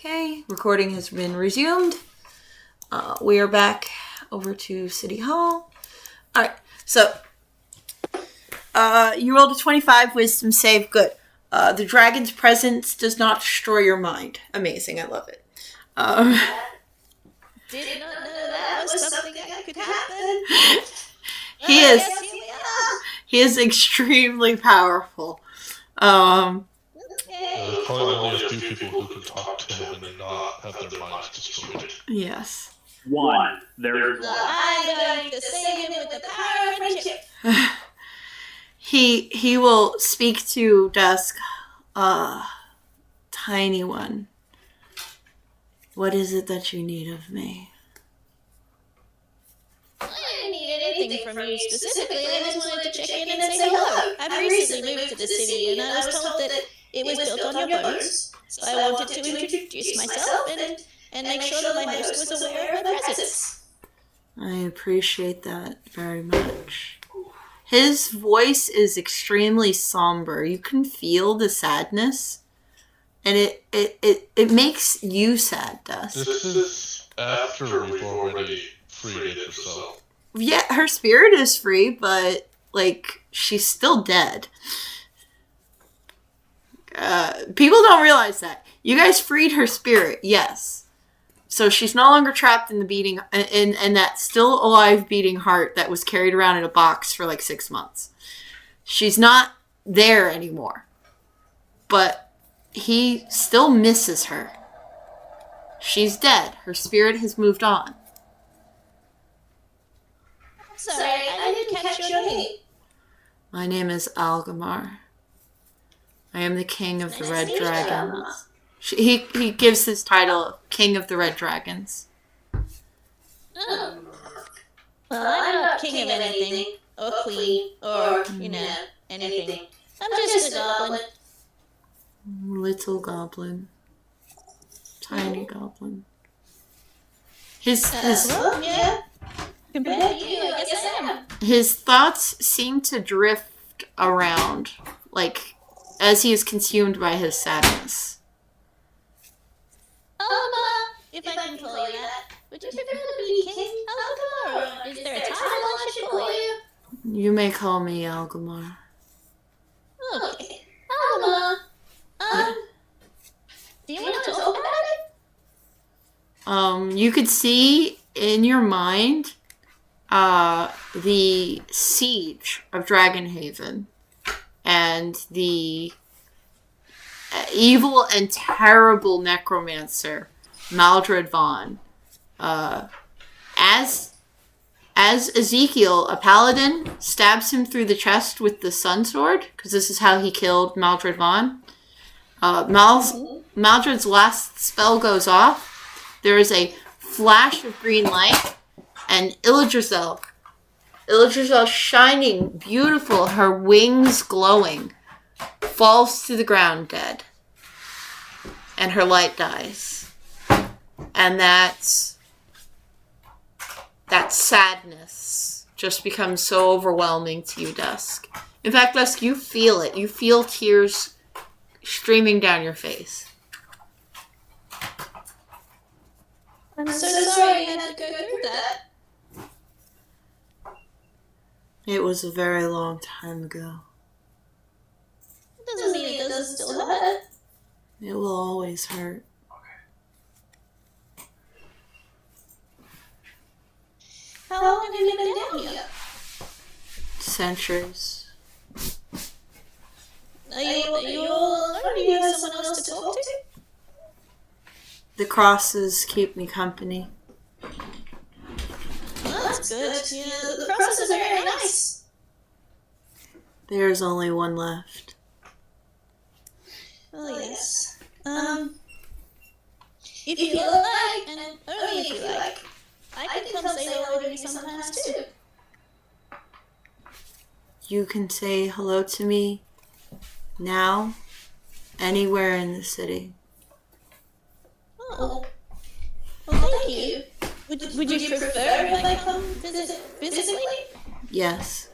Okay, recording has been resumed. We are back over to City Hall. Alright, so you rolled a 25 wisdom save. Good. The dragon's presence does not destroy your mind. Amazing, I love it. Did not know that was something that could happen. He is extremely powerful. There's probably only a few people who can talk to him and not have their minds destroyed. Yes. One. There's one. I'm going to save him with the power of friendship. He will speak to Dusk. Tiny one. What is it that you need of me? I didn't need anything from you specifically. I just wanted to check in and say hello. I've recently moved to the city and I was told that it was built on your bones. So I wanted to introduce myself and make sure that my host was aware of my presence. I appreciate that very much. His voice is extremely somber. You can feel the sadness. And it makes you sad, Dusk. This is after we've already freed herself. Yeah, her spirit is free, but, like, she's still dead. People don't realize that. You guys freed her spirit, yes. So she's no longer trapped in the beating, in that still alive beating heart that was carried around in a box for like 6 months. She's not there anymore. But he still misses her. She's dead. Her spirit has moved on. Sorry, I didn't catch your name. My name is Algamar. I am the king of the Red Dragons. He gives his title King of the Red Dragons. Oh. Well, I'm not king of anything, or queen, or, anything. I'm just a goblin. Little goblin. Tiny goblin. His yeah. Compared to you, I guess I am. His thoughts seem to drift around, like, as he is consumed by his sadness. If I can call you that, would you prefer to be King Algamar, or is there a title I should call you? You may call me Algamar. Okay. Algamar. Do you want to talk about it? You could see in your mind, the siege of DragonHaven and the evil and terrible necromancer Maldred Vaughn. As Ezekiel, a paladin, stabs him through the chest with the sun sword, because this is how he killed Maldred Vaughn. Maldred's last spell goes off. There is a flash of green light, and Illidrazel, shining, beautiful, her wings glowing, falls to the ground dead. And her light dies. And that sadness just becomes so overwhelming to you, Dusk. In fact, Dusk, you feel it. You feel tears streaming down your face. I'm so sorry you had to go through that. It was a very long time ago. It doesn't mean it doesn't still hurt. It will always hurt. How long have you been down here? Centuries. Are you all alone, or do you have someone else to talk to? The crosses keep me company. Well, that's good. Yeah, the crosses are very nice. There's only one left. Oh, yes. If you like, and only if you like, I can come say hello to you sometimes too. You can say hello to me now, anywhere in the city. Oh. Well, thank you. Would you prefer if I come visit physically? Yes.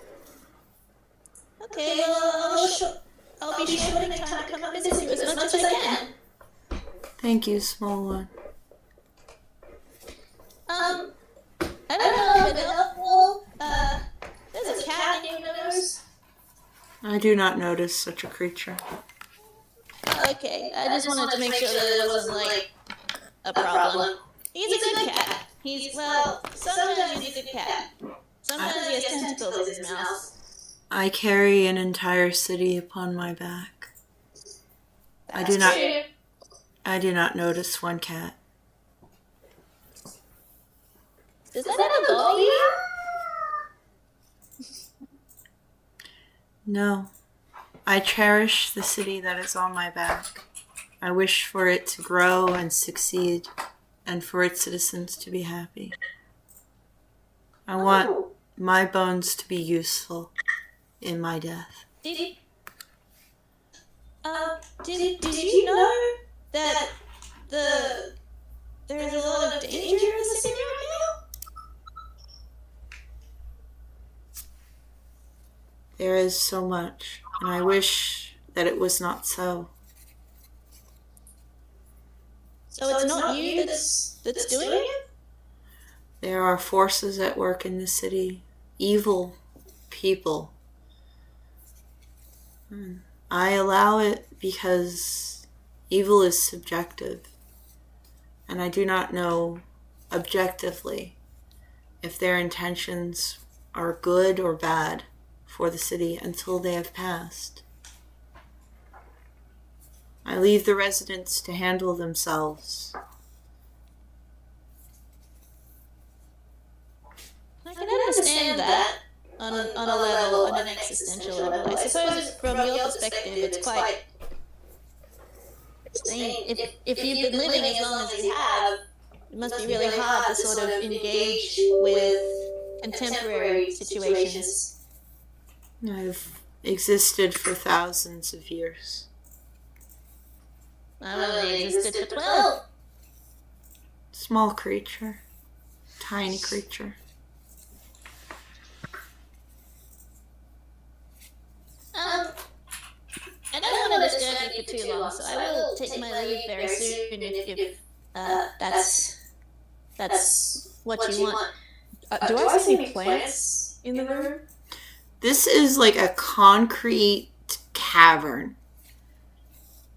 Okay, well, I'll be sure to make time to come visit you as much as I can. Thank you, small one. I don't know if it's helpful. There's a cat in your nose. I do not notice such a creature. Okay, I just wanted to make sure that it wasn't, like, a problem. He's a good cat. Sometimes he's a good cat. Sometimes he has tentacles in his mouth. I carry an entire city upon my back. I do not notice one cat. Does that ever bother you? No. I cherish the city that is on my back. I wish for it to grow and succeed, and for its citizens to be happy. I want my bones to be useful in my death. Did you know that there's a lot of danger in the city right now? There is so much, and I wish that it was not so. So it's not you that's doing it? There are forces at work in the city, evil people. I allow it because evil is subjective, and I do not know objectively if their intentions are good or bad for the city until they have passed. I leave the residents to handle themselves. I can understand that on a level, on an existential level. I suppose from your perspective, it's quite. If you've been living as long as you have, it must be really hard to sort of engage with contemporary situations. I've existed for thousands of years. I've only existed for 12. Small creature. Tiny creature. I don't want to disturb you for too long, so I will take my leave very soon if that's what you want. Do I see any plants in the room? This is like a concrete cavern.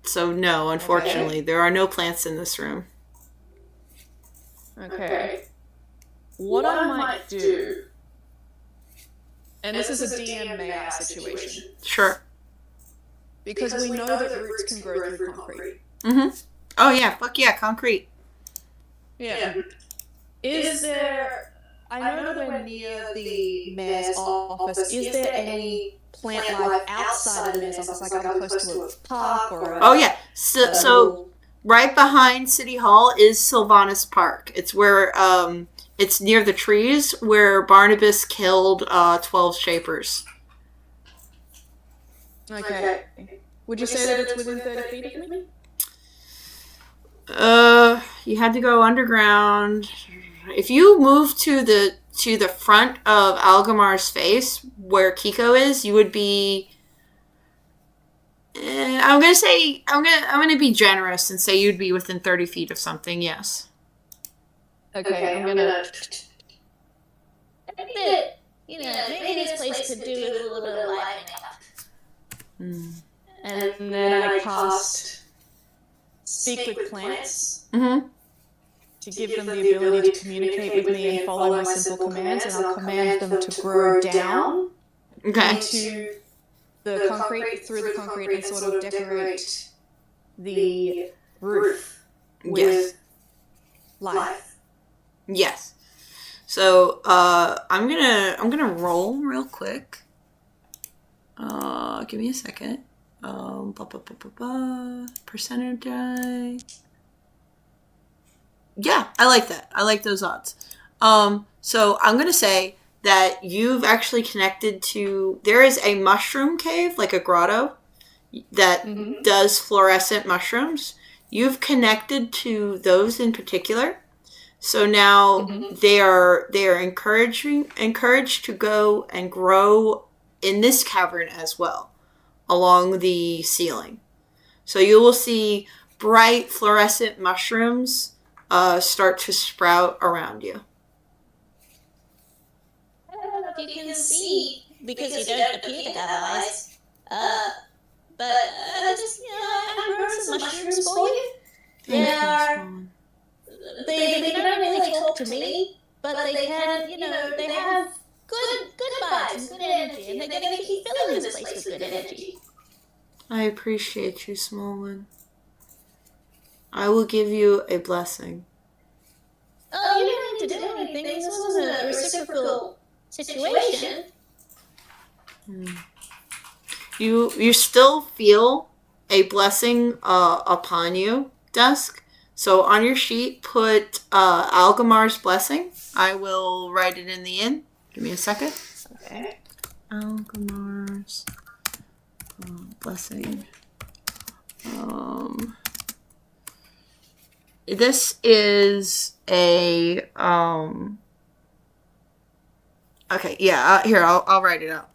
So no, unfortunately, there are no plants in this room. Okay. What I might do, and this is a DM may I situation. Sure. Because we know that roots can grow through concrete. Mm-hmm. Oh yeah, fuck yeah, concrete. Yeah. Is there, I know that we're near the mayor's office, is there any plant life outside of the mayor's office, like are we close to a park or a... Oh yeah, so right behind City Hall is Sylvanas Park. It's where, it's near the trees where Barnabas killed 12 Shapers. Okay. Would you say that it's within 30 feet of me? You had to go underground. If you move to the front of Algamar's face, where Kiko is, you would be. I'm gonna be generous and say you'd be within 30 feet of something. Yes. Okay, I'm gonna. I think that, maybe this place could do with a little bit of livening up. And then I cast Speak with Plants to give them the ability to communicate with me and follow my simple commands, and I'll command them to grow down into the concrete, through the concrete, and sort of decorate the roof with life. Yes. So I'm gonna roll real quick. Give me a second. Percentage die. Yeah, I like that. I like those odds. So I'm gonna say that you've actually connected to. There is a mushroom cave, like a grotto, that does fluorescent mushrooms. You've connected to those in particular. So now they are encouraged to go and grow in this cavern as well, along the ceiling. So you will see bright fluorescent mushrooms start to sprout around you. I don't know if you can see because you don't appear to have eyes. But just I've grown some mushrooms for you. They don't really talk to me, but they can, they have good vibes and good energy, and they're going to keep filling this place with good energy. I appreciate you, small one. I will give you a blessing. Oh, you don't need to do anything. This wasn't a reciprocal situation. You still feel a blessing upon you, Dusk. So on your sheet, put Algamar's blessing. I will write it in the end. Give me a second. Okay. Algamar's blessing. This is a okay, yeah, here I'll write it out.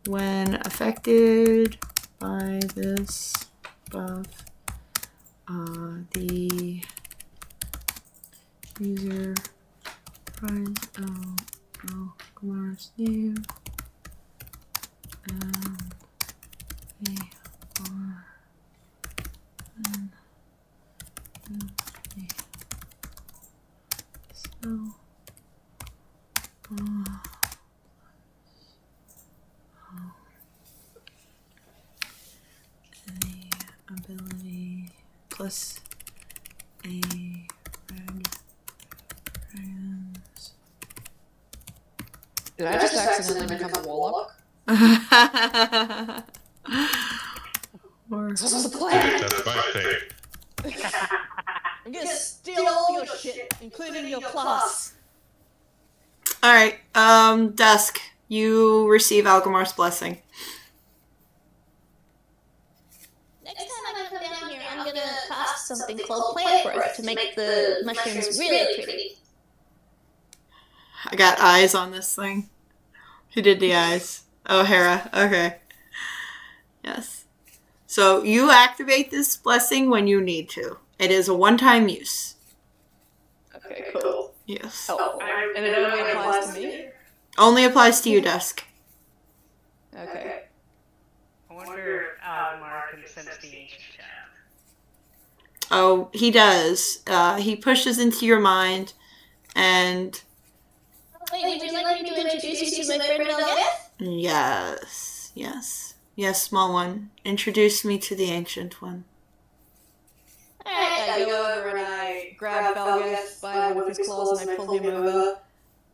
When affected by this buff, the user finds Algamar's name and they are the ability plus a red dragons. Did I just accidentally become a warlock? Or This was the plan. That's my thing. I'm gonna steal all your shit, including your class. all right, Dusk, you receive Algamar's blessing. Next time I come down here, I'm gonna cast something called plant growth to make the mushrooms really pretty. I got eyes on this thing. Who did the eyes? Oh, Hera. Okay. Yes. So you activate this blessing when you need to. It is a one-time use. Okay, cool. Yes. Helpful. And it only applies to me? Only applies to you, Dusk. Okay. I wonder if Almar can sense the ancient chat. Oh, he does. He pushes into your mind, and Wait, would you like me to introduce you to my friend Valgeth? yes, small one. Introduce me to the ancient one. Alright, I go over and I grab Valgeth by one of his claws and I pull him over.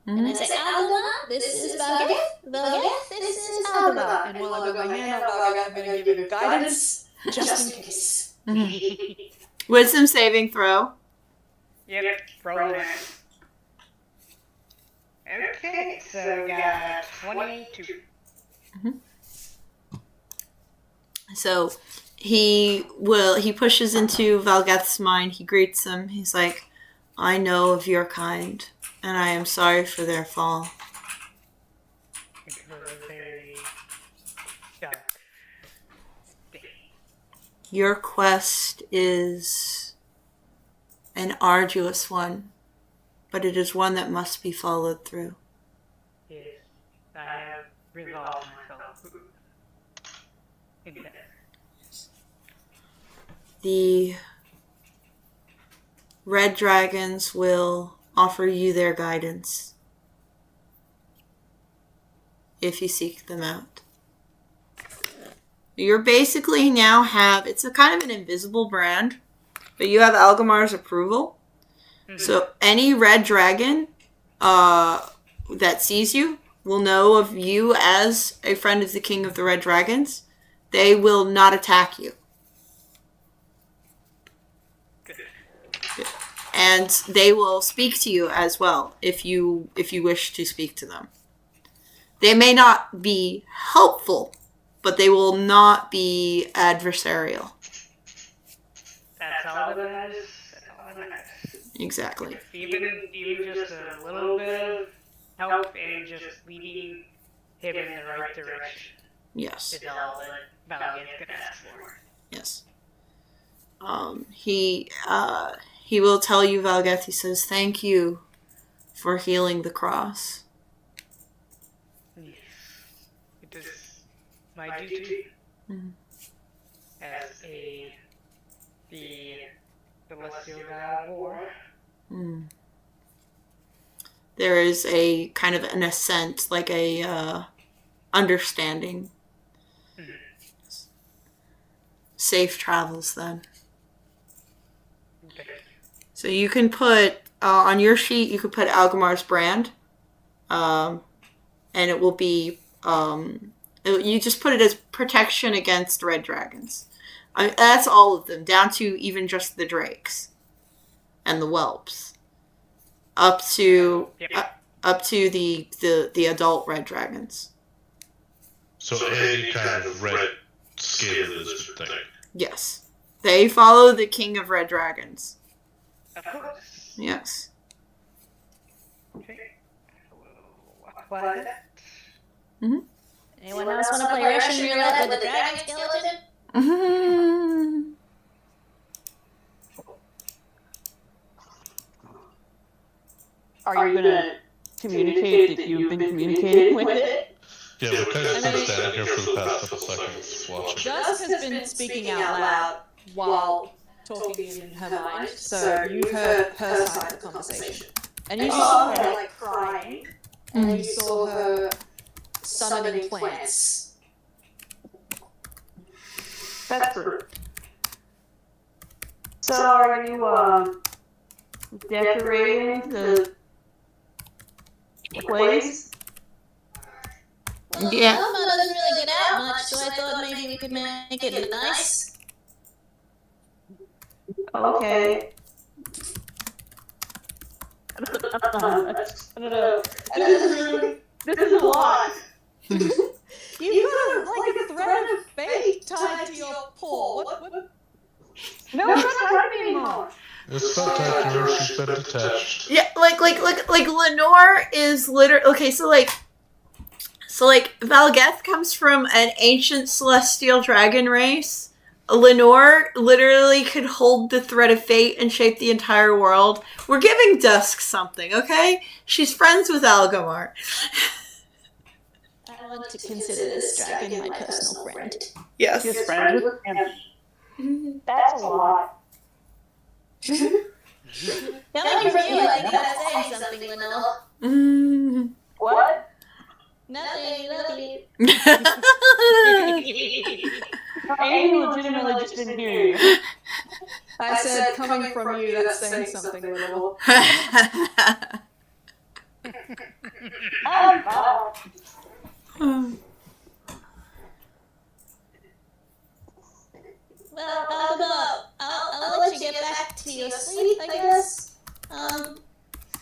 and I say, Algamar, this is Valgeth. Valgeth, this is Algamar. And while I got my hand on Valgeth, I'm going to give him guidance, just in case. Wisdom saving throw. Yep, rolling it. Okay, so we got 22. So he pushes into Valgeth's mind. He greets him. He's like, I know of your kind, and I am sorry for their fall. It was very dark. Your quest is an arduous one, but it is one that must be followed through. Yes, I have resolved myself in that. The red dragons will offer you their guidance if you seek them out. You're basically now have, it's a kind of an invisible brand, but you have Algamar's approval. Mm-hmm. So any red dragon that sees you will know of you as a friend of the King of the Red Dragons. They will not attack you. And they will speak to you as well if you wish to speak to them. They may not be helpful, but they will not be adversarial. That's all that matters. Exactly. Even just a little bit of help and just leading him in the right direction. Yes. is all that Valiant could ask for. Yes. He will tell you, Valgeth, he says, thank you for healing the cross. Yes. It is my duty as the celestial god of war. There is a kind of an assent, like a understanding. Safe travels, then. Okay. So you can put, on your sheet, you could put Algamar's brand. And it will be, you just put it as protection against red dragons. That's all of them, down to even just the drakes. And the whelps. Up to the adult red dragons. So any kind of red scaly lizard thing. Yes. They follow the king of red dragons. Of course. Yes. Okay. We'll apply that. Anyone else want to play Russian roulette with the dragon skeleton? Are you gonna communicate that you've been communicating with it? Yeah, we've kind of been standing here for the past couple seconds watching. Dusk has been speaking out loud while talking in her mind, so you've heard her side of the conversation. And you saw her like crying, and then you saw her summoning plants. That's true. So are you decorating the place? Yeah. Elma doesn't really get out much, so I thought maybe we could make it nice. Okay. I don't know. This is a lot. You've got like a thread of fate tied to your paw. What? No, it's not tied anymore. It's not tied to her, she's been detached. Yeah, like Lenore is literally okay. So Valgeth comes from an ancient celestial dragon race. Lenore literally could hold the thread of fate and shape the entire world. We're giving Dusk something, okay? She's friends with Algamar. I want to consider this dragon my personal friend. Yes. His friend with him. That's a lot. Coming from you, I think that's saying something, Lenore. What? Nothing, love you. Amy legitimately just didn't hear you. I said, coming from you, that's saying something little. Well, I'll let you get back to your sleep, I guess.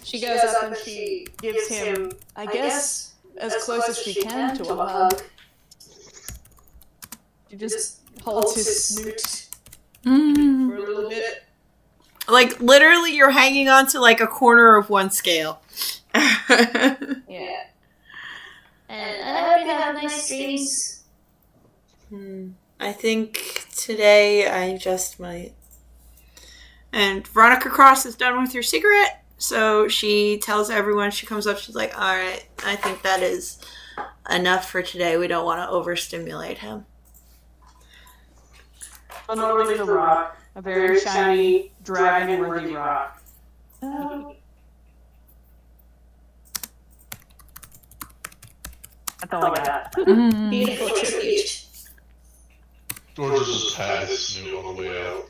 She goes up and she gives him, I guess, as close as she can to a hug. She just holds his snoot for a little bit. Like, literally, you're hanging on to, like, a corner of one scale. Yeah. And I hope you have nice dreams. I think today I just might. And Veronica Cross is done with her cigarette, so she tells everyone, she comes up, she's like, alright, I think that is enough for today. We don't want to overstimulate him. Lenore leaves a rock, a very shiny, dragon-worthy rock. That's all I got. Beautiful tribute. George just pat his snoot on the way out.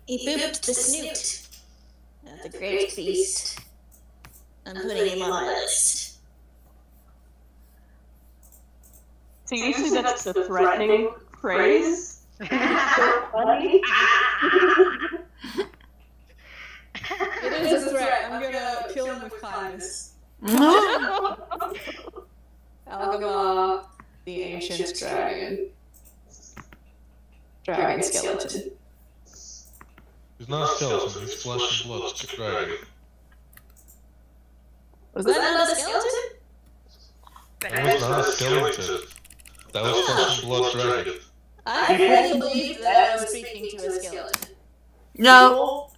He booped the snoot of the great beast. I'm putting him on my list. So usually that's the threatening phrase. So funny. It is a threat. I'm gonna kill him with kindness. Algamar, the ancient dragon. Dragon skeleton. He's not a skeleton, he's flesh and blood, it's a dragon. Was that not a skeleton? That was not a skeleton. That was Flesh and Blood Dragon. I really believed that I was speaking to a skeleton. No.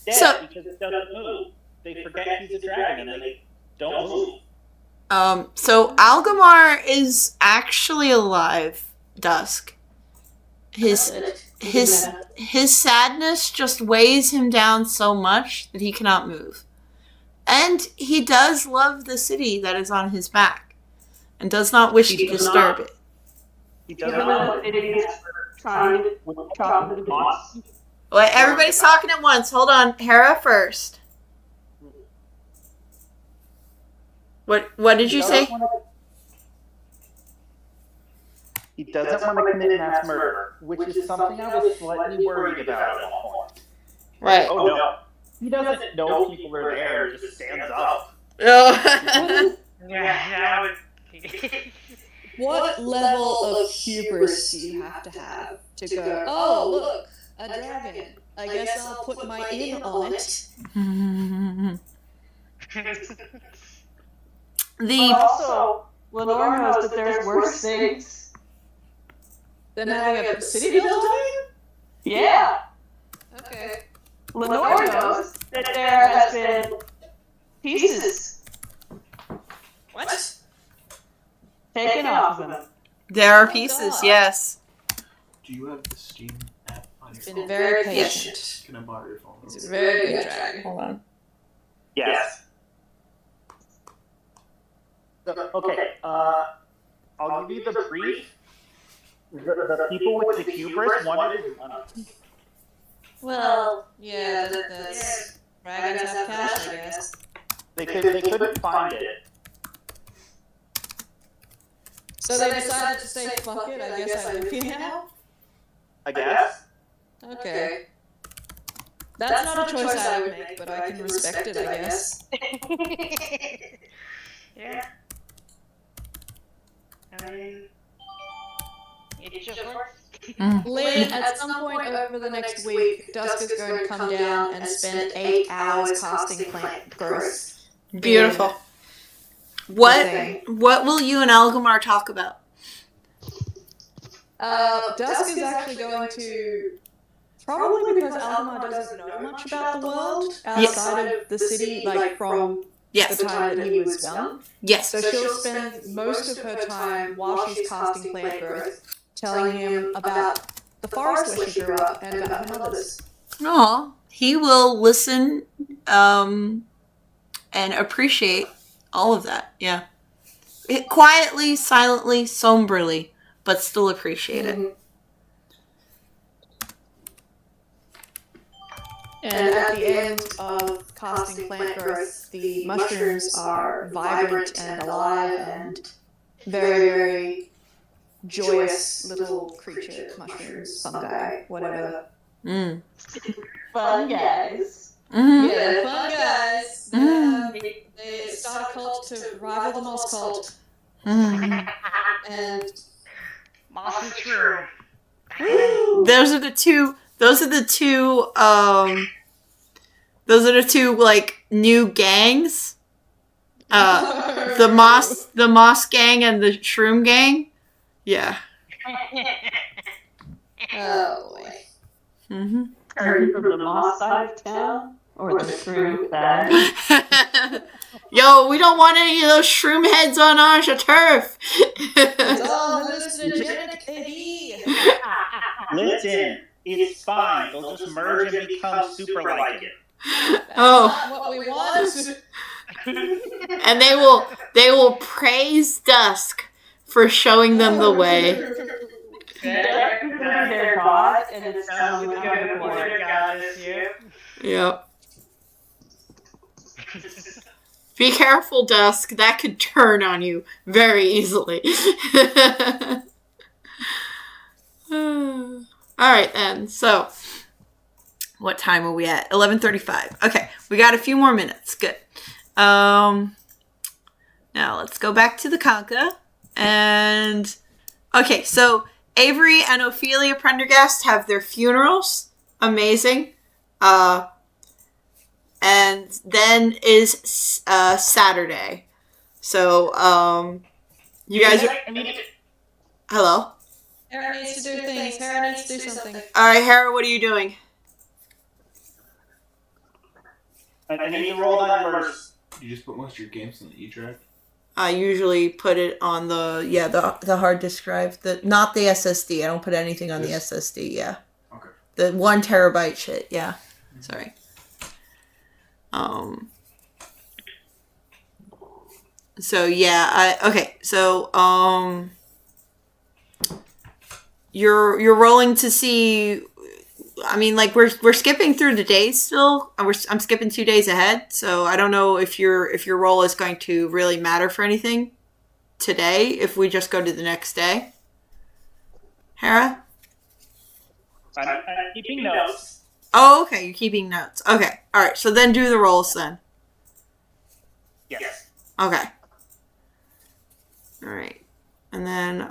Dead So- because it doesn't move. They forget he's a dragon and they don't move. So Algamar is actually alive, Dusk. His sadness just weighs him down so much that he cannot move. And he does love the city that is on his back and does not wish to disturb it. He doesn't know what it is for trying to talk to the boss. Wait, everybody's talking at once. Hold on. Hera first. What did you say? He doesn't want to commit mass murder, which is something I was slightly worried about at one point. Right. Oh no. He doesn't know people are there, he just stands up. Oh. Yeah, What level of hubris do you have to go, oh, look, a dragon. I guess I'll put my in on it. The Also, Lenore knows that there's worse things than having a city built on you? Yeah. Okay. Lenore knows that there has been pieces. What? Taken off of them. there are pieces, God. yes. Do you have the Steam app on your Been phone? very patient. Can I borrow your phone? He's a very good dragon. Hold on. Yes. Okay, I'll give you the brief. The people with the hubris wanted his money. Well, Yeah, that's dragons have cash, I guess. They couldn't find it. So they decided to say, fuck it, I guess I live here now? I guess. Okay. That's not a choice I would make, but I can respect it, I guess. yeah. I mean, it just works. Lynn, at some point over the next week, Dusk is going to come down and spend 8 hours casting plant growth. Beautiful. What will you and Algamar talk about? Dusk is actually going to, probably because Algamar doesn't know much about the world outside of the city, like from Yes. the time that he was young. Yes. So she'll spend most of her time while she's casting plant growth telling him about the forest where she grew up and about her mothers. Aw. He will listen and appreciate all of that. Yeah. Quietly, silently, somberly, but still appreciate it. And at the end of casting plant growth, the mushrooms are vibrant and alive and very, very joyous little creature mushrooms, fungi, whatever. Mm. Fun guys. Mm-hmm. Yeah, fun guys. Mm. They start a cult to rival the moss cult. Mm. And Moss and true. Those are the two like new gangs. The moss gang and the shroom gang. Yeah. oh boy. Mm-hmm. Are you from the moss side of town? Or the shroom side? Yo, we don't want any of those shroom heads on our turf. It's all hallucinogenic, baby. Listen, it's fine. They'll just merge and become super like it. Oh. That's not what we want. And they will praise Dusk for showing them the way. Their god, and it's Sounds with good. the Water goddess, yeah. Yep. Be careful, Dusk. That could turn on you very easily. Alright then, so what time are we at? 11:35. Okay, we got a few more minutes. Good. Now let's go back to the Kanka. And okay, so Avery and Ophelia Prendergast have their funerals. Amazing. And and then is Saturday. So you guys are... Hello? Hera needs to do things. Hera needs to do something. Alright, Hera, what are you doing? I need to roll down numbers. You just put most of your games on the E-Drive? I usually put it on the hard disk drive. Not the SSD. I don't put anything on the SSD, yeah. Okay. The 1 terabyte shit, yeah. Sorry. So yeah, you're rolling to see. I mean, like we're skipping through the days still. I'm skipping 2 days ahead, so I don't know if your roll is going to really matter for anything today. If we just go to the next day, Hera. I'm keeping notes. Oh, okay. You're keeping notes. Okay. All right. So then do the rolls then. Yes. Okay. All right. And then,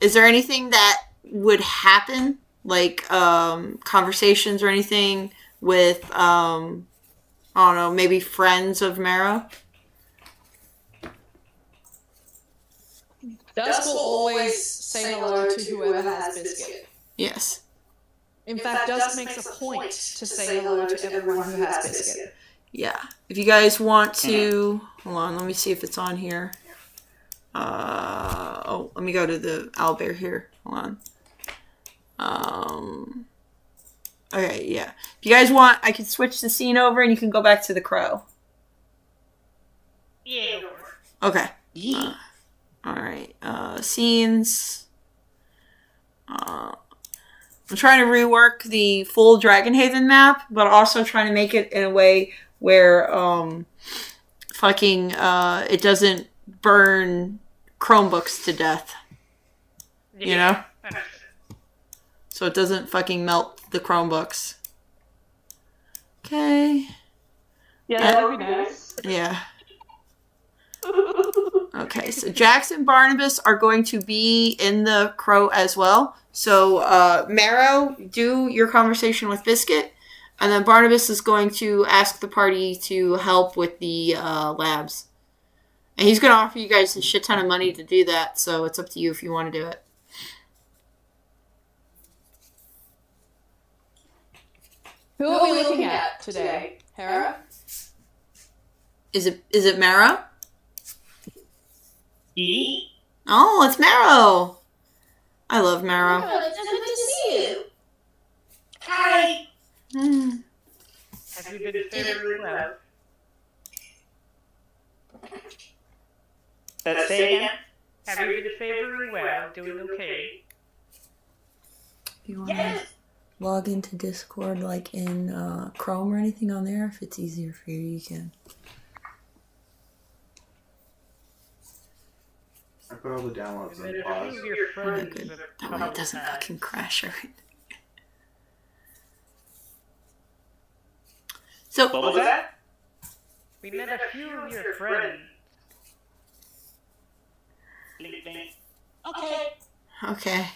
is there anything that would happen, like conversations or anything with, I don't know, maybe friends of Marrow? Dusk will always say hello to whoever has biscuit. Yes. In fact, Dusk makes a point to say hello to everyone who has biscuit. Yeah. If you guys want to, hold on, let me see if it's on here. Let me go to the owlbear here. Hold on. Okay, yeah. If you guys want, I can switch the scene over and you can go back to the crow. Yeah. Okay. Alright. Scenes. I'm trying to rework the full DragonHaven map, but also trying to make it in a way where it doesn't burn Chromebooks to death. Yeah. You know? So it doesn't fucking melt the Chromebooks. Okay. Yeah, that would be nice. Yeah. Okay, so Jax and Barnabas are going to be in the crow as well. So, Marrow, do your conversation with Biscuit. And then Barnabas is going to ask the party to help with the labs. And he's going to offer you guys a shit ton of money to do that. So it's up to you if you want to do it. Who are we looking at today? Hera? Is it Marrow? E? Oh, it's Marrow. I love Marrow. Oh, it's good to see you. Hi. Have you been favoring well? Say again? Have you been favoring well? Doing okay? If you want to log into Discord, like in Chrome or anything on there, if it's easier for you, you can. I put all the downloads Met on a pause. few of your Yeah, friends good. a That way couple it doesn't times. fucking crash everything. So, What was that? We met a few of your friends. Blink, blink. Okay. okay.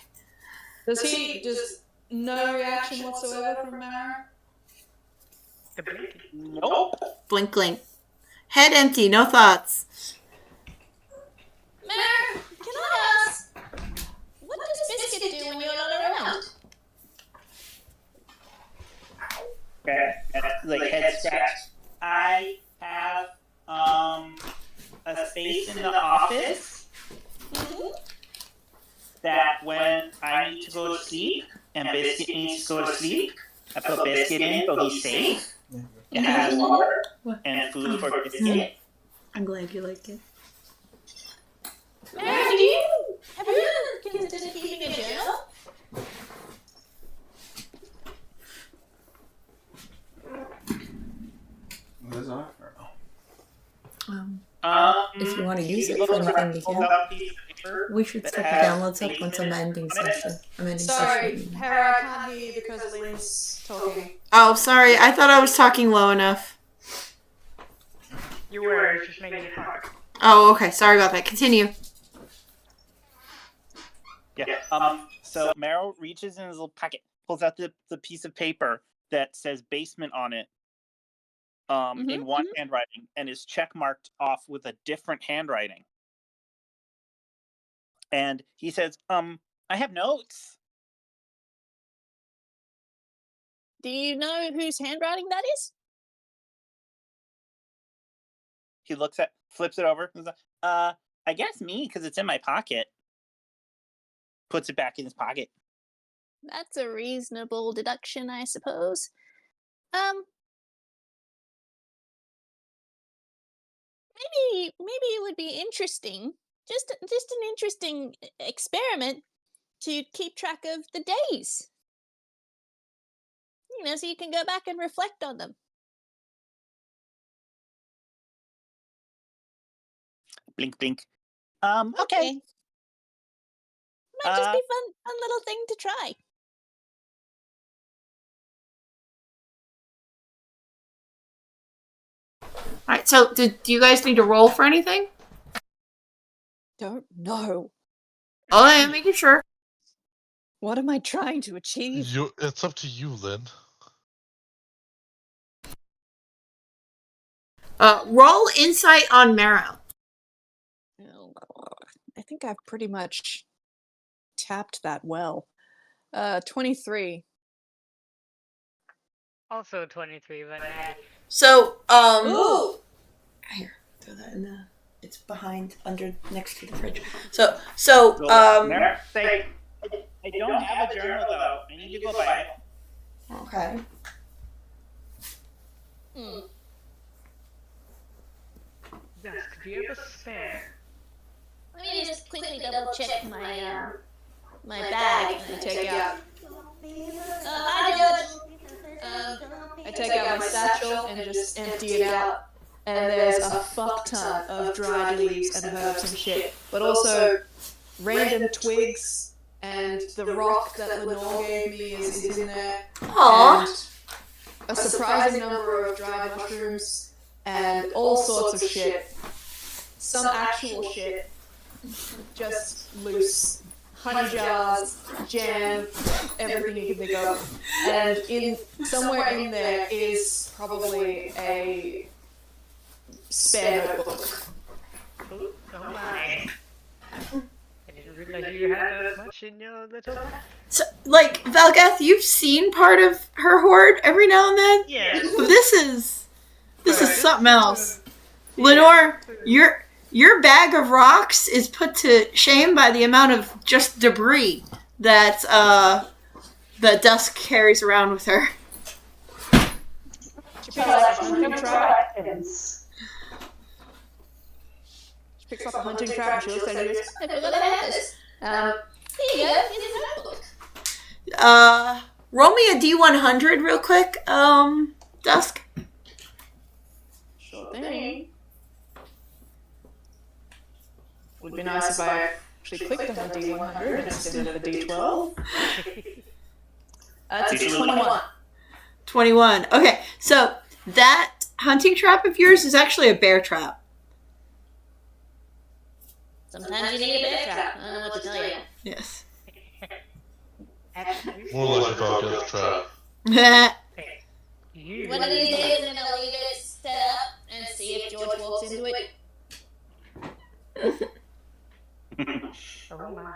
Does he just no reaction whatsoever from Mara? The blinking. Nope. Blink, blink. Head empty, no thoughts. Mare, can I ask, what does Biscuit do when you're not around? Okay. Like head scratch. I have a space in the office that when I need to go to sleep and Biscuit needs to go to sleep, I put Biscuit in so he's safe. It has water and food for Biscuit. I'm glad you like it. Mare, have you ever considered keeping a journal? What is that? If you want to use it for anything, you can. We should set the downloads up once I'm ending session. Sorry, Hera, I can't hear you because Lynn's talking. Oh, sorry. I thought I was talking low enough. You were, it's just making it hard. Oh, okay. Sorry about that. Continue. Yeah. So Meryl reaches in his little pocket, pulls out the piece of paper that says basement on it, in one handwriting and is checkmarked off with a different handwriting. And he says, I have notes. Do you know whose handwriting that is? He flips it over. And says, I guess me, because it's in my pocket. Puts it back in his pocket. That's a reasonable deduction, I suppose. Maybe it would be interesting, just an interesting experiment to keep track of the days. You know, so you can go back and reflect on them. Blink, blink. Okay. Might just be fun little thing to try. All right. So, do you guys need to roll for anything? Don't know. Oh, I am making sure. What am I trying to achieve? It's up to you, Lynn. Roll insight on Marrow. Oh, I think I've pretty much tapped that well. 23. Also 23, but natty. So, Ooh. here, throw that in the. It's behind, next to the fridge. Mary, say, I don't have a journal though. I need to go buy it. Okay. Dusk, do you have a spare? Let me just quickly double check my my bag. I take out. Hi, George. I take out my satchel and just empty it out. And there's a fuck ton of dried leaves and herbs and shit, but also random twigs and the rock that Lenore gave me is in there. Aww. And a surprising number of dried mushrooms and all sorts of shit. Some actual shit. Just loose. Honey jars, jam, everything you can think of. And somewhere in there is probably a spare notebook. Oh my. I didn't realize you had that much in your little... So, like, Valgath, you've seen part of her hoard every now and then? Yeah. This is something else. Lenore, your bag of rocks is put to shame by the amount of just debris that Dusk carries around with her. She picks up a hunting trap. She picks up a hunting trap and she looks at it and goes, I forgot I had this. Here you go. Here's a notebook. Roll me a D100 real quick, Dusk. Sure thing. Would be nice if I actually clicked on the D100 instead of the D12. It's a 21. 21. Okay, so that hunting trap of yours is actually a bear trap. Sometimes you need a bear trap. I don't know what to tell you. Yes. More like about death trap. One of these days I'm gonna leave it set up and see if George walks into it. Oh my.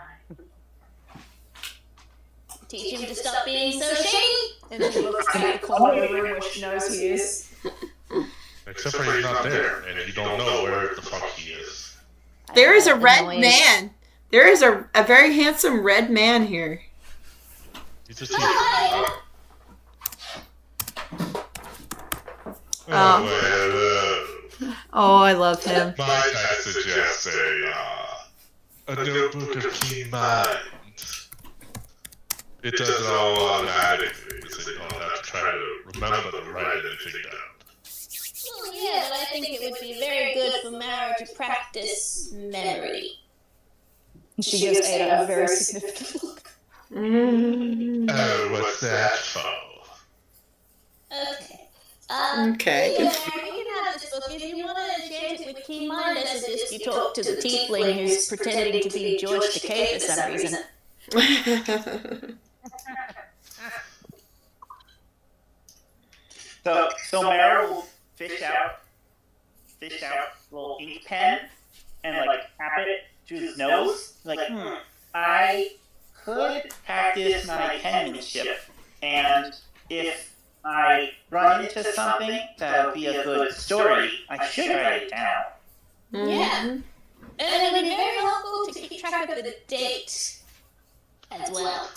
Teach him to stop being so shady. And she looks at the corner of the room where she knows he is. Except for he's not there, and you don't know where the fuck he is. There is a red man. There is a very handsome red man here. He's a teacher. Oh, I love him. Might I suggest a notebook of keen mind? It does it all automatically, so you don't have to try to remember to write anything down. Well, yeah, but I think it would be very good for Mara to practice memory. She gives Ada a very significant look. Oh, what's that for? Okay. Okay. Yeah, Mara, you can have this book. If you want to enchant it with keen mind, I suggest you talk to the tiefling who's pretending to be George Takei for some reason. So Mara will fish out little ink pen and like tap it to his nose. Like, I could practice my penmanship, and if I run into something that'll be a good story, I should write it down. Yeah. And it would be very helpful to keep track of the date as well.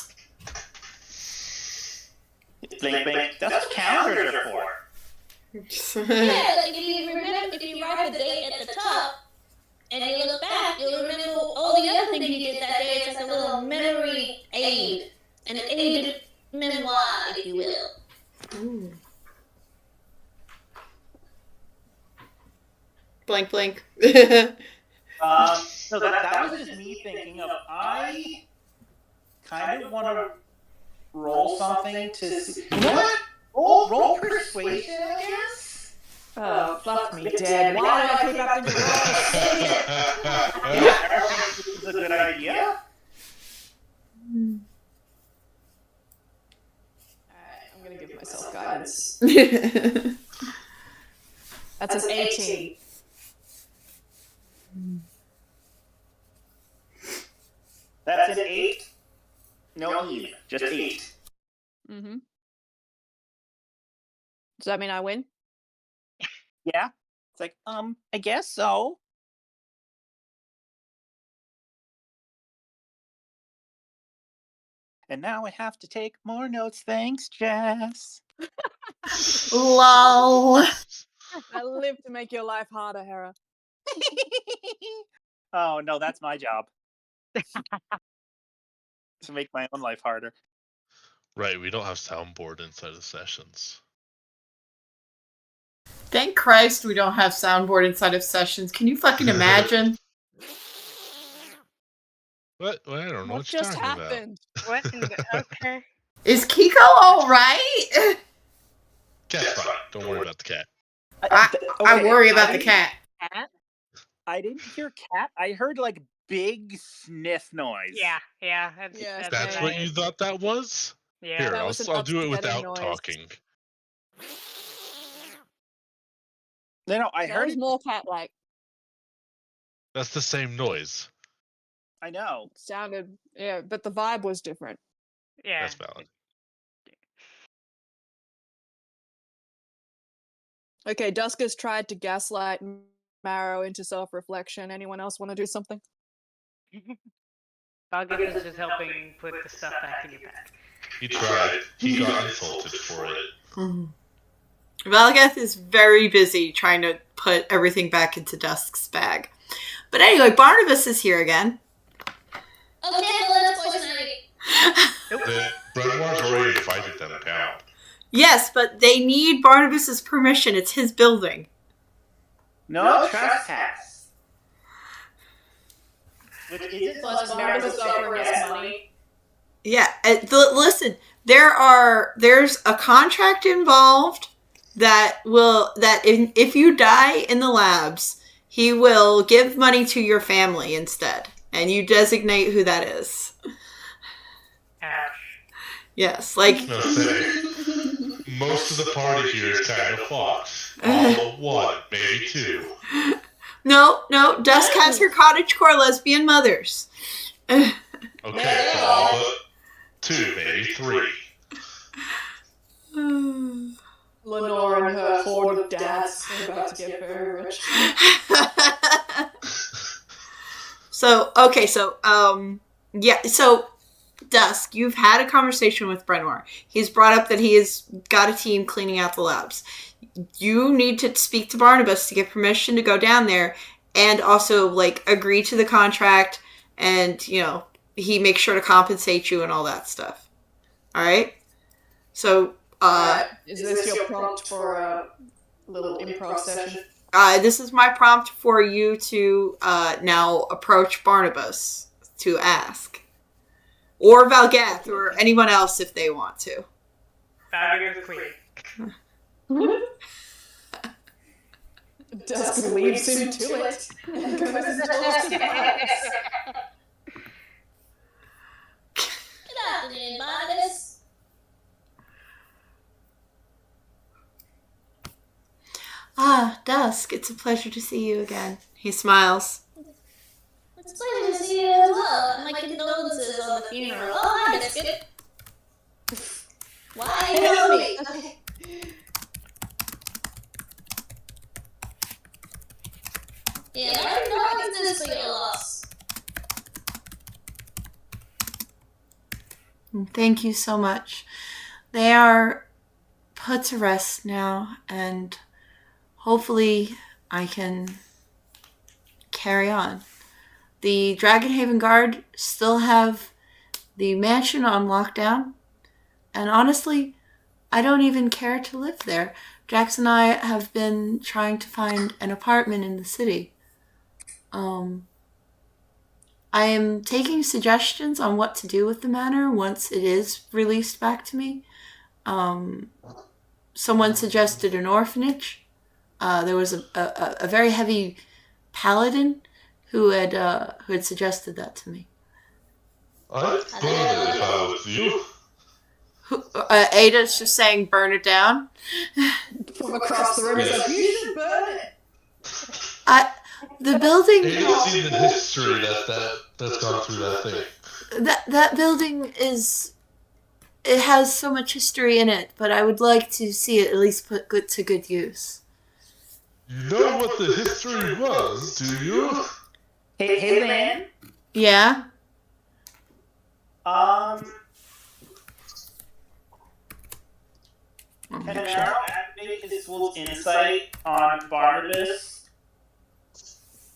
Blink, blink. That's what calendars are for. Yeah, like if you write the date at the top and you look back, you'll remember all the other things you did that day. It's like a little memory aid, an aided memoir, if you will. Ooh. Blank, blank. So that was just me thinking of, I kind of want to roll something to see. What? Roll persuasion, I guess? Oh, fuck me dead. Why did I pick up the This is a good idea. Alright, I'm gonna give myself guidance. That's an 18. That's an 8. No E, just 8. Mm-hmm. Does that mean I win? Yeah? It's like, I guess so. And now I have to take more notes. Thanks, Jess. Lol. I live to make your life harder, Hera. Oh, no, that's my job. To make my own life harder. Right, we don't have soundboard inside of sessions. Thank Christ we don't have soundboard inside of sessions. Can you fucking imagine? What? Well, I don't know What you're just talking happened? What in the... Okay. Is Kiko alright? about. Cat's fine. Don't worry about the cat. I worry about the cat. Cat? I didn't hear cat. I heard like big sniff noise. Yeah. Yeah, That's what you thought that was? Yeah. Here, That I'll was an I'll do it upsetting without noise. talking. No, I That heard was it. more cat-like. That's the same noise. I know. Sounded, yeah, but the vibe was different. Yeah. That's valid. Okay, Dusk has tried to gaslight Marrow into self-reflection. Anyone else want to do something? Valgus is just helping put the stuff back in your bag. He tried. He got insulted for it. Valgath is very busy trying to put everything back into Dusk's bag. But anyway, Barnabas is here again. Okay, well, let's poison ivy. Then Brenoir's already invited them down. Yes, but they need Barnabas's permission. It's his building. No trespass. Which isn't Plus, Barnabas offering us money. Yeah, listen, there's a contract involved that if you die in the labs, he will give money to your family instead, and you designate who that is. Yes, like No, say, most of the party here is kind of fox. All but one, maybe two. no, Dusk has her cottagecore lesbian mothers. Okay, so all but two, maybe three. Lenore and her horde of dads are about to get very rich. So Dusk, you've had a conversation with Brenoir. He's brought up that he has got a team cleaning out the labs. You need to speak to Barnabas to get permission to go down there and also, like, agree to the contract and, he makes sure to compensate you and all that stuff. All right? So, is this your prompt for a little improv session? this is my prompt for you to now approach Barnabas to ask. Or Valgath, or anyone else if they want to. Valgus queen. Dusk leaves him to it. And goes and talks to Barnabas. Good afternoon, Barnabas. Dusk, it's a pleasure to see you again. He smiles. It's a pleasure to see you as well. And my condolences on the funeral. Oh, hi, Biscuit. Why you know me? Okay. Yeah, my condolences for your loss. Thank you so much. They are put to rest now, and hopefully I can carry on. The DragonHaven Guard still have the mansion on lockdown, and honestly, I don't even care to live there. Jax and I have been trying to find an apartment in the city. I am taking suggestions on what to do with the manor once it is released back to me. Someone suggested an orphanage. There was a very heavy paladin who had suggested that to me. I'd burn it if I was you. Ada's just saying, burn it down. From across the room, he's like, you should burn it. The building. Ada's seen the history that's gone through that thing. That building is. It has so much history in it, but I would like to see it at least put to good use. You know what the history was, do you? Hey, Lan. Yeah? Can Meryl activate his full insight on Barnabas,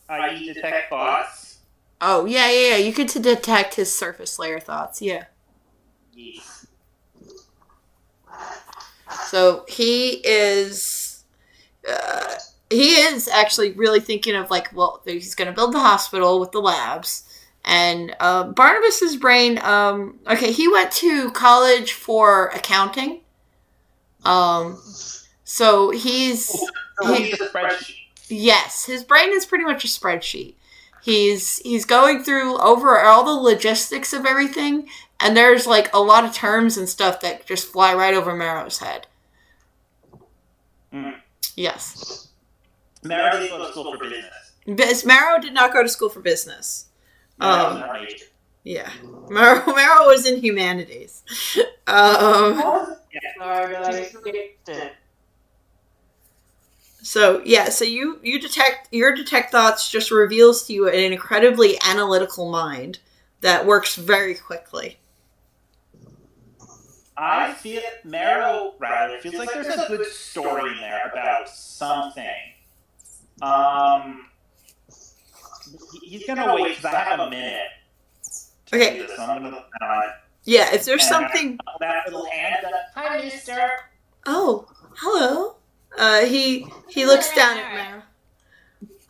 i.e. detect thoughts? Oh, yeah. You could detect his surface layer thoughts, yeah. Yes. So he is actually really thinking of like, well, he's going to build the hospital with the labs. And Barnabas's brain, he went to college for accounting. So he's a spreadsheet. Yes, his brain is pretty much a spreadsheet. He's going through over all the logistics of everything, and there's like a lot of terms and stuff that just fly right over Marrow's head. Mm. Yes. Marrow didn't go to school for business. Marrow did not go to school for business. Yeah. Marrow was in humanities. So you detect your detect thoughts just reveals to you an incredibly analytical mind that works very quickly. I feel Marrow rather feels like there's a good story in there about something. He's gonna wait because I have a minute. Okay. So I'm gonna yeah, if there's something. That little hand. Hi, Mister. Oh, hello. He looks down at Marrow.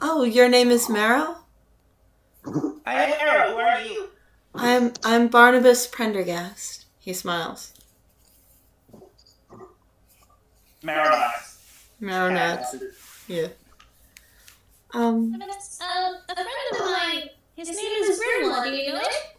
Oh, your name is Marrow? I am Marrow. Who are you? I'm Barnabas Prendergast. He smiles. Marrow nods. Yeah. A friend of mine, his name is Grimlaw, do you know it?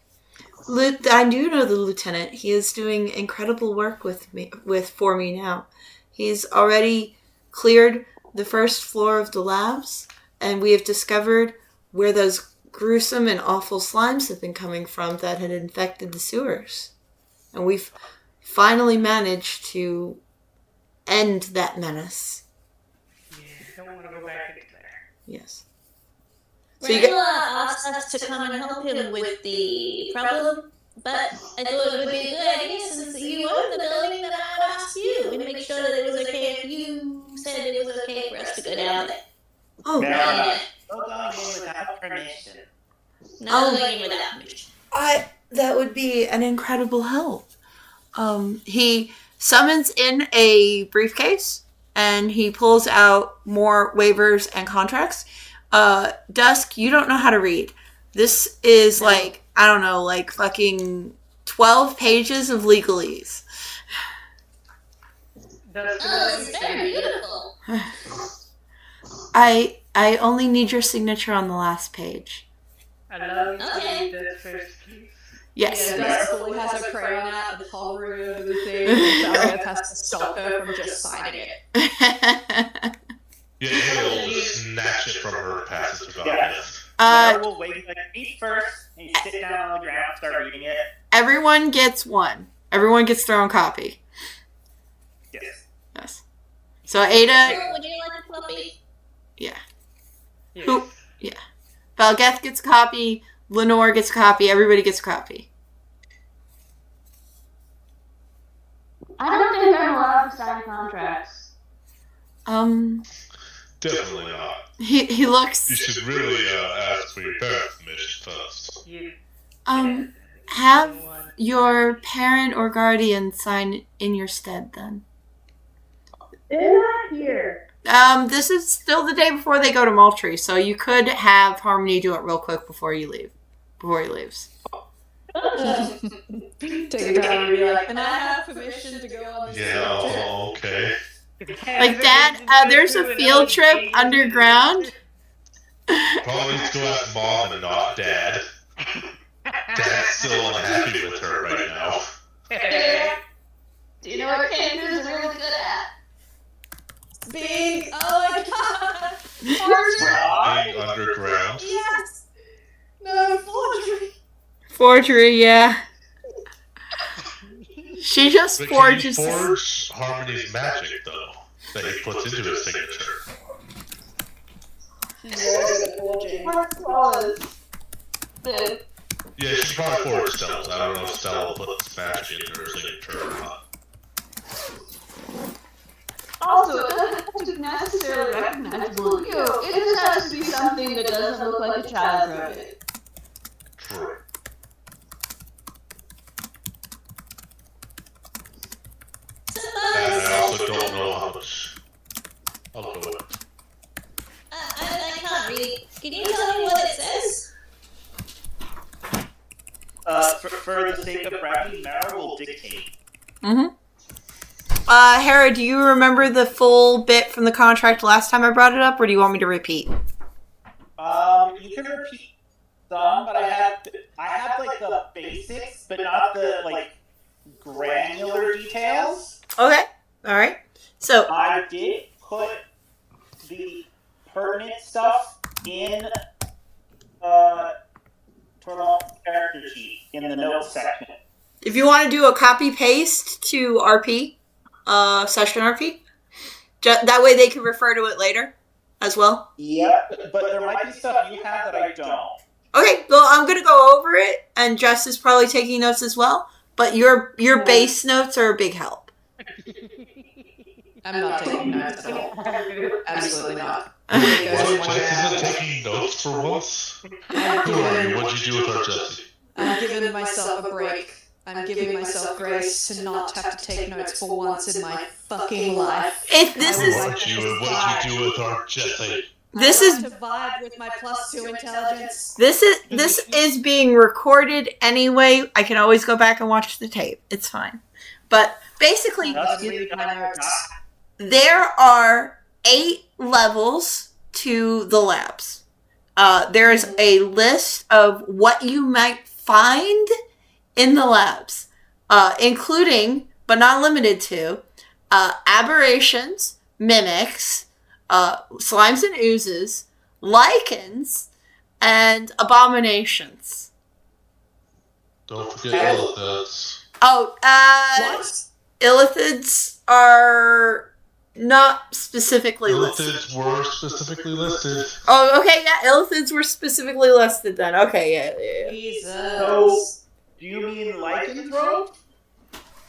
I do know the lieutenant. He is doing incredible work for me now. He's already cleared the first floor of the labs, and we have discovered where those gruesome and awful slimes have been coming from that had infected the sewers. And we've finally managed to end that menace. Yeah, I don't want to go back into there. Yes. Grimlaw asked us to come and help him with the problem, but I thought it would be a good idea since you own the building that I would ask you and make sure that it was okay if you said it was okay for us to go down there. Oh, Marrow. No going in without permission. No going in without permission. That would be an incredible help. He summons in a briefcase and he pulls out more waivers and contracts. Dusk, you don't know how to read. This is like, I don't know, like fucking 12 pages of legalese. It's very beautiful. I only need your signature on the last page. I love you. Okay. That first piece. Yes. Yeah, Dusk fully has her crayon out and hovering over the thing. Elliot has to stop her from just signing it. Yeah, he'll snatch it from her, pass it to God. Yeah. Uh, We'll wait, like, eat first, and you sit down on the ground and start reading it. everyone gets one. Everyone gets their own copy. Yes. Yes. So Ada, Would you like a puppy? yeah. Yes. Who? Yeah. Valgeth gets a copy. Lenore gets a copy. Everybody gets a copy. I don't think I'm allowed to sign contracts. Definitely not. He You looks. should really ask for your parents' permission first. You Have your parent or guardian sign in your stead then. They're not here. This is still the day before they go to Moultrie, so you could have Harmony do it real quick before you leave. Before he leaves. Take a time and be like, and I have permission to go on this Yeah, okay. Like, Dad, there's a field trip underground. Probably needs to go ask Mom and not Dad. Dad's still unhappy with her right now. Do you know what Candace is really good at? Being, oh my god! Being underground. Yes! No, forgery! Forgery, yeah. She just But forges. can you forge Harmony's magic, though, that he puts into his signature? What clause? Yeah, she probably forged Stella's. I don't know if Stella puts magic into her signature or not. Also, it doesn't have to be necessarily recognizable. You know, it just has to be something that doesn't look like a child wrote it. True. And I also don't know how much. I'll go with it. I can't read. Can you tell me what it says? For the sake of brevity, Mara will dictate. Mm-hmm. Hera, do you remember the full bit from the contract last time I brought it up, or do you want me to repeat? You can repeat some, but I have like the basics, but not the like granular details. Okay. All right. So I did put the pertinent stuff in Torvald's character sheet in the notes section. if you want to do a copy paste to RP, session RP, that way they can refer to it later as well. Yep, but there might be stuff you have that I don't. Okay, well, I'm going to go over it, and Jess is probably taking notes as well, but your base notes are a big help. I'm not taking notes at all. Absolutely not. What? Jess isn't taking notes for once? Who are you? What'd you do with our Jessie? I'm giving myself a break. I'm giving myself grace to not have to take notes for once in my fucking life. If this is... What did you do with our Jessie? This I is... like to vibe with my +2 intelligence. This is being recorded anyway. I can always go back and watch the tape. It's fine. But basically, there are 8 levels to the labs. There's a list of what you might find in the labs, including, but not limited to, aberrations, mimics, slimes and oozes, lichens, and abominations. Don't forget illithids. Oh, What? illithids are not specifically listed. Illithids were specifically listed. Oh, okay, yeah, illithids were specifically listed then. Okay, yeah. Jesus. So, do you mean lycanthrope?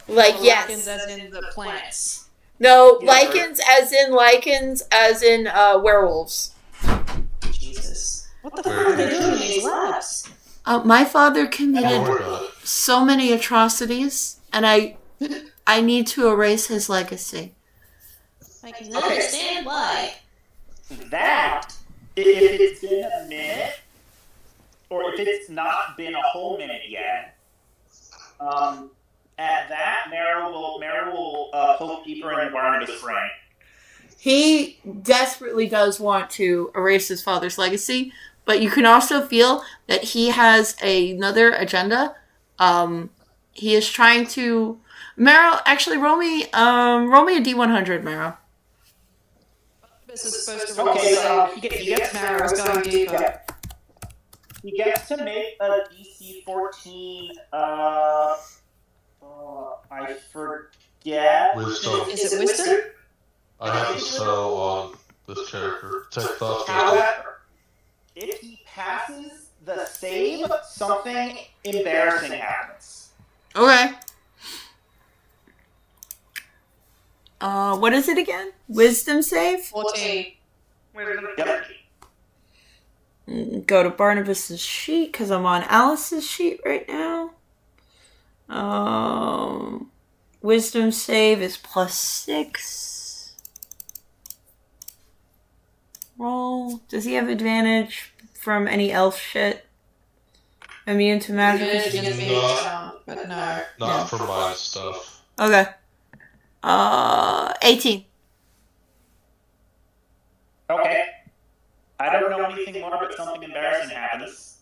Like, Lichens yes. as in the plants. No, Yeah, lichens as in werewolves. Jesus. What the fuck are they doing in these labs? My father Don't committed worry about it. so many atrocities, and I need to erase his legacy. I can understand why. That, if it's been a minute, or if it's not been a whole minute yet, at that, Mara will poke deeper in Barnabas' brain. He desperately does want to erase his father's legacy, but you can also feel that he has another agenda. He is trying to... Meryl, actually, roll me a D100, Meryl. This is supposed to roll. Okay, So he gets Mara was going deeper. He gets to make a DC 14. I forget. Wisdom. Is it wisdom? I have the spell on this character. Tech thoughts. However, if he passes the save, something embarrassing happens. Okay. What is it again? Wisdom save? 14. Wisdom. Yep. Go to Barnabas's sheet because I'm on Alice's sheet right now. Wisdom save is +6. Roll. Does he have advantage from any elf shit? Immune to magic? Advantage against being charmed, but no. Not for my stuff. Okay. 18. Okay. I don't know anything more, but something embarrassing happens.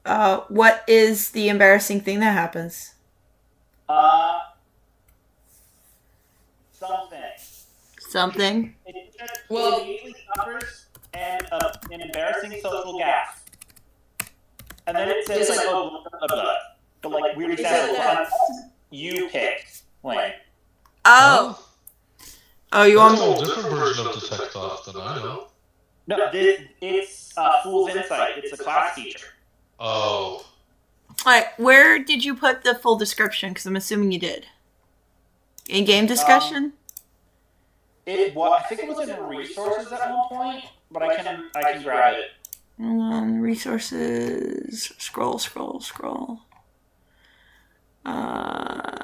What is the embarrassing thing that happens? Something? It Well- immediately suffers an embarrassing social gaffe. And then it says, like, oh, blah, blah, blah. But, like, weird examples. You pick. Lane. Oh! Oh, you That's want... a whole different version of Detect Thought than I know. No, it's Fool's Insight. It's a class feature. Oh. Alright, where did you put the full description? Because I'm assuming you did. In game discussion? I think it was in resources at one point, but I can grab it. Hold on, resources. Scroll.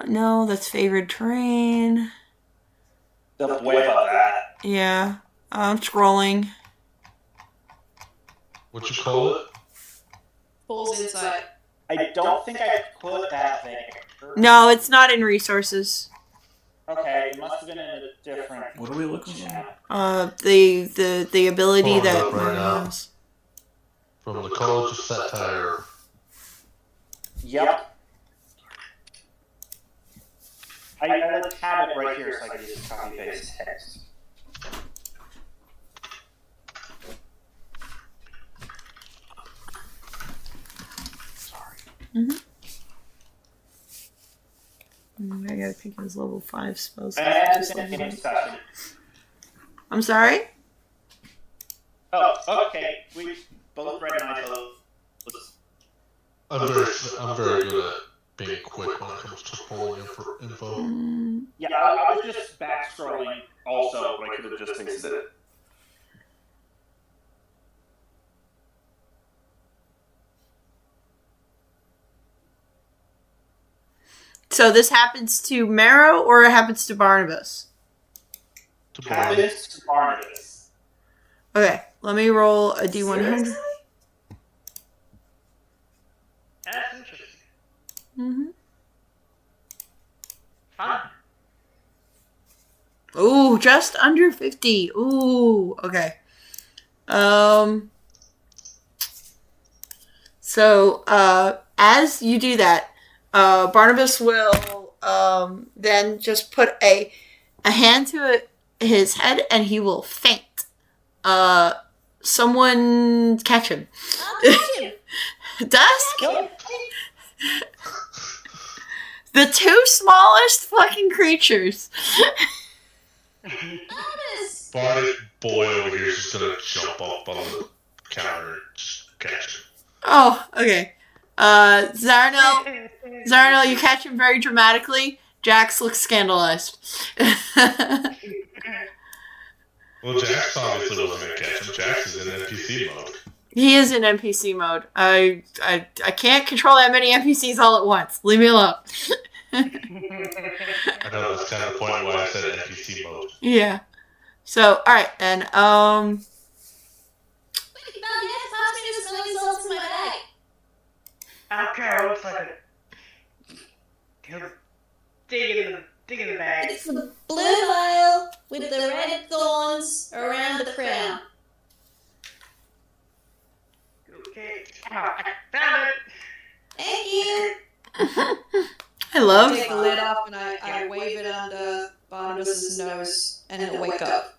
No, that's favored terrain. The way above that. Yeah, I'm scrolling. What you call it? Fool's Insight. I don't think I put that there. No, it's not in resources. Okay, it must have been in a different. What are we looking for? The ability Oh, that right now. has. From the College of Satire. Yep. I have it right here, so I can just copy paste text. I gotta pick his level 5 spells. I'm sorry? Oh, okay. We both read my I'm very good at being quick when it comes to pulling info. Yeah, I was just back scrolling also, but I could have just exited it. So this happens to Marrow or it happens to Barnabas? Happens to Barnabas. Okay, let me roll a D100. That's interesting. Mm-hmm. Fun. Ooh, just under 50. Ooh, okay. So, as you do that, Barnabas will then just put a hand to his head and he will faint. Someone catch him. I'll catch him. Dusk? The two smallest fucking creatures. Honest. Barney boy over here is just gonna jump up on the counter and just catch him. Oh, okay. Zarnel, you catch him very dramatically. Jax looks scandalized. Well, Jax obviously wasn't gonna catch him. Jax is in NPC mode. He is in NPC mode. I can't control that many NPCs all at once. Leave me alone. I know that's kind of the point why I said NPC mode. Yeah. So, alright then. Wait, Bob, you have to pass me the smelling salts in my bag. Okay, looks like it. Dig in the bag. It's the blue vial with the red thorns around the crown. Okay. Oh, I found it. Thank you. I love Take the lid off and I wave it under Barnabas's nose. and he'll wake up.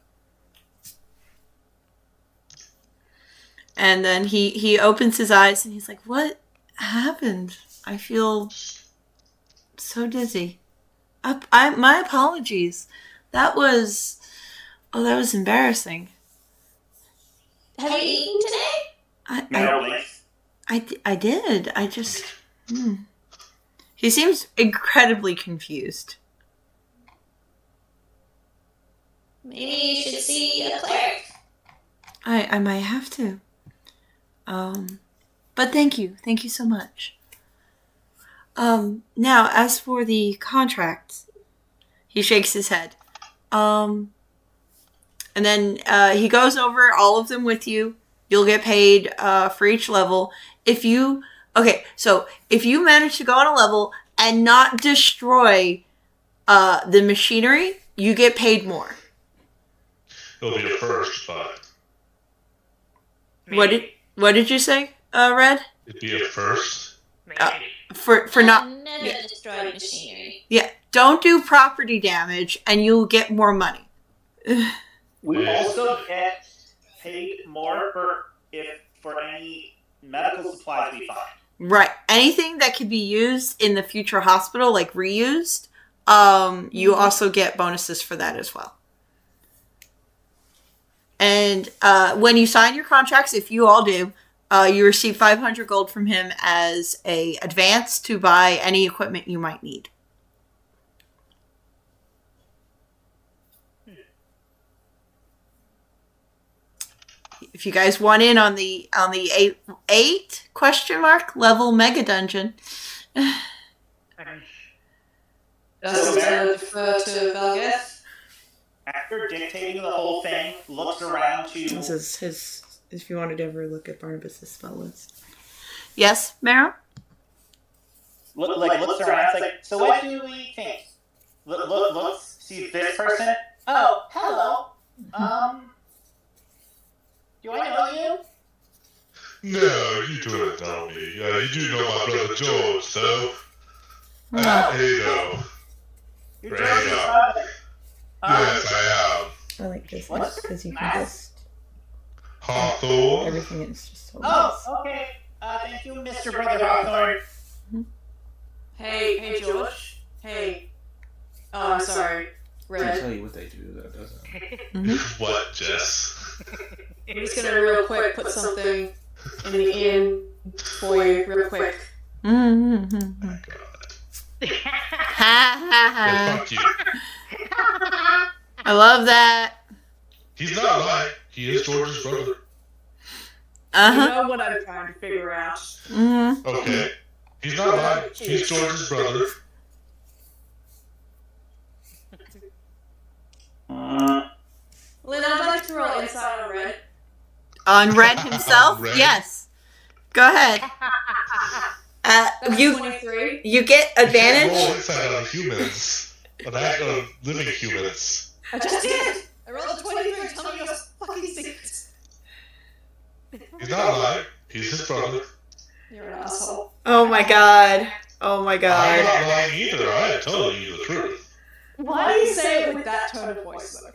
And then he opens his eyes and he's like, "What happened? I feel so dizzy. My apologies. That was embarrassing." Have you eaten today? I did. I just. He seems incredibly confused. Maybe you should see a cleric. I might have to. But thank you so much. Now as for the contract, he shakes his head. And then he goes over all of them with you. You'll get paid for each level. If you manage to go on a level and not destroy the machinery, you get paid more. It'll be a first, but What did you say, Red? it'd be a first. For not Never destroyed machinery. Yeah, don't do property damage and you'll get more money. We also get paid more for any medical supplies we find. Right. Anything that could be used in the future hospital, like reused, you also get bonuses for that as well. And when you sign your contracts, if you all do, you receive 500 gold from him as a advance to buy any equipment you might need. If you guys want in on the 8 question mark level mega dungeon. Does it defer to Valgeth? After dictating the whole thing, looks around to... This is his, if you wanted to ever look at Barnabas' spell list. Yes, Mara? Looks around, it's like, so what do we think? Looks, sees this person. Oh, hello. Do I know you? No, you don't know me. You do know my brother George, so... Hey, no. You're Right George's now. brother. Yes, I am. I like this What? because you can Nice. just... Hawthorne. Everything is just so Oh, nice. okay. Thank you, Mr. Brother Hawthorne. Hey, George. Hey. Oh, I'm sorry. I can tell Red. you what they do, that doesn't. What, Jess? I'm just gonna real quick put something in the inn for you, real quick. Mm-hmm. My God. Ha ha Yeah, ha. fuck you. I love that. He's not lying. He is George's brother. You Uh-huh. know what I'm trying to figure out. Mm-hmm. Okay. He's not lying. He's George's brother. Lynn, I'd like to roll insight on Red. On Red himself? Red? Yes. Go ahead. That's You 23. you get Roll advantage. inside on humans. On living humans. I just did. I rolled a 23. Tell me your fucking secrets. He's not lying. He's his brother. You're an asshole. Oh my god. Oh my I'm god. not lying either. I am telling you the truth. Why do you say it with that tone of voice, though?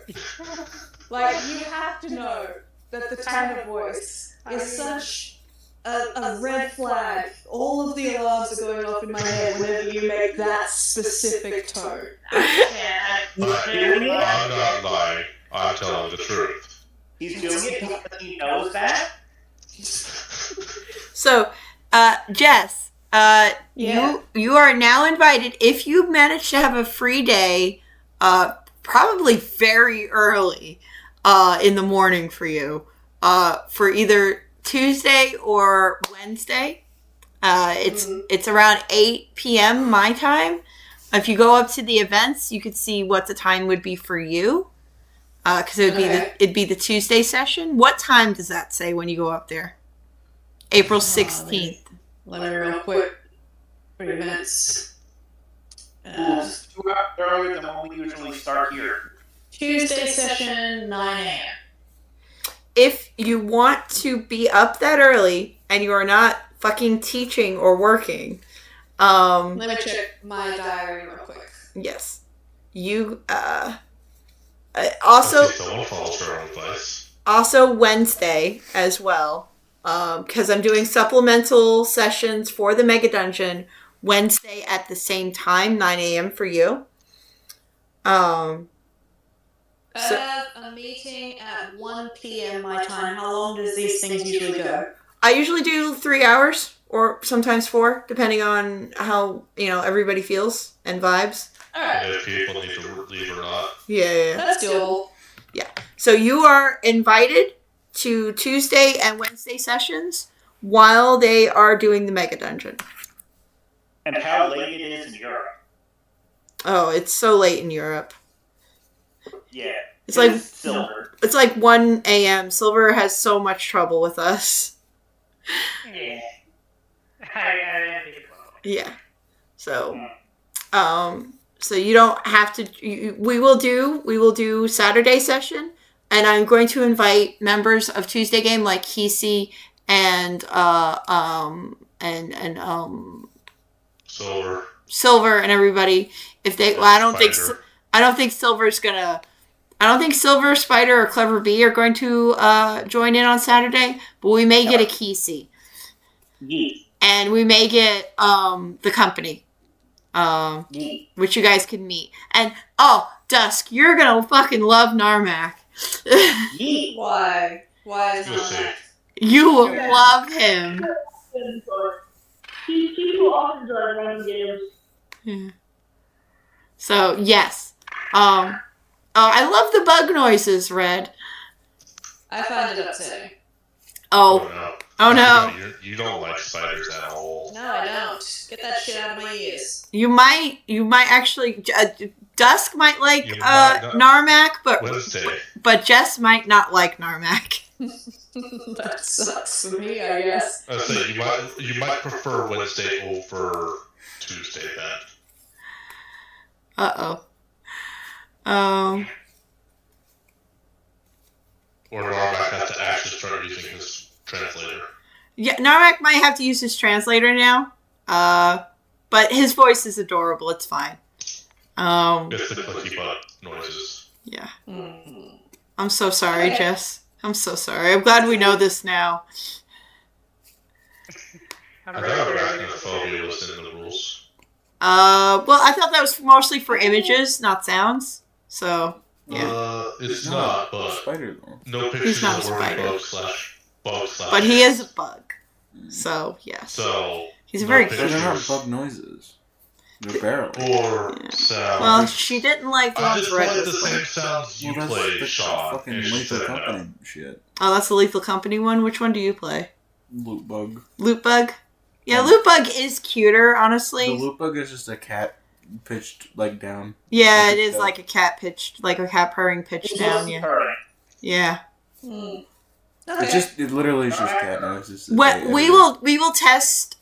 Like, you have to know that the tone of voice is such a red flag. All of the alarms are going off in my head whenever you make that specific tone. I'm not lying. I'm telling the truth. He's doing it because he knows that. So, Jess, you are now invited, if you manage to have a free day, probably very early in the morning for you, for either Tuesday or Wednesday. It's around 8 p.m. my time. If you go up to the events, you could see what the time would be for you. Because it'd be the Tuesday session. What time does that say when you go up there? April 16th. Let me real quick. 3 minutes. 2 hours earlier than when we usually start here. Tuesday session, 9 a.m. If you want to be up that early and you are not fucking teaching or working, Let me check my diary real quick. yes, you Also, someone follows her own advice. Also Wednesday as well, because I'm doing supplemental sessions for the Mega Dungeon Wednesday at the same time, 9 a.m. for you. I have a meeting at 1 p.m. my time. How long does these things usually go? I usually do 3 hours or sometimes 4, depending on how everybody feels and vibes. Alright. And if people need to leave or not. Yeah. That's doable. Yeah. So you are invited to Tuesday and Wednesday sessions while they are doing the Mega Dungeon. And how late it is in Europe. Oh, it's so late in Europe. Yeah. It's like Silver. It's like 1 a.m. Silver has so much trouble with us. Yeah. I think it will. Yeah. So, so you don't have to. We will do Saturday session, and I'm going to invite members of Tuesday Game like Kesey and Silver and everybody. If they, well, I don't think Silver's gonna. I don't think Silver, Spider, or Clever Bee are going to join in on Saturday, but we may get a Kesey. And we may get the company, which you guys can meet. And, Dusk, you're going to fucking love Narmak. Why? Why is Narmak? You will love him. He's too often running games. Yeah. So, yes. I love the bug noises, Red. I find it upsetting. Oh no. You don't like spiders at all. No, I don't. Get that shit out of my ears. You might actually, Dusk might like Narmak, but Jess might not like Narmak. That sucks for me, I guess. I say you might prefer Wednesday over Tuesday then. Or Narmak has to actually start using his translator. Yeah, Narmak might have to use his translator now. But his voice is adorable. It's fine. It's the clicky butt noises. Yeah. I'm so sorry, Jess. I'm so sorry. I'm glad we know this now. I thought arachnophobia was in the rules. Well, I thought that was mostly for images, not sounds. So, yeah. It's not, but spider though. No pictures He's not a of the spider. bug. But he is a bug. So, yes. So, he's a very They're not bug noises. They're barely. Or sounds. Well, she didn't like I ones just Red played the was same playing. sounds you Well, played, that's Sean. fucking and she Lethal said Company shit. Oh, that's the Lethal Company one? Which one do you play? Loot bug. Loot Bug? Yeah, Loot Bug is cuter, honestly. The loot bug is just a cat pitched like down. Yeah, like it is like a cat pitched, like a cat purring pitched down. Yeah. Yeah. It literally is just cat noises. We will test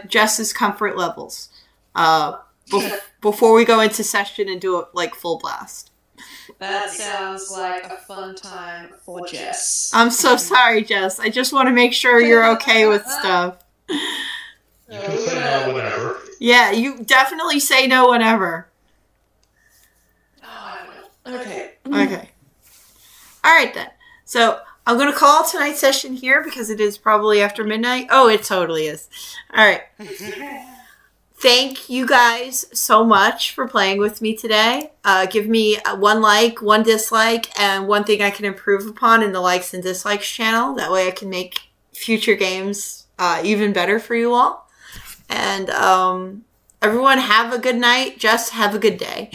Jess's comfort levels before we go into session and do it like full blast. That sounds like a fun time for Jess. I'm so sorry, Jess. I just want to make sure you're okay with stuff. You can say no whenever. Yeah, you definitely say no whenever. Okay. Okay. Alright then. So, I'm going to call tonight's session here because it is probably after midnight. Oh, it totally is. Alright. Thank you guys so much for playing with me today. Give me one like, one dislike, and one thing I can improve upon in the likes and dislikes channel. That way I can make future games even better for you all. And everyone have a good night. Just have a good day.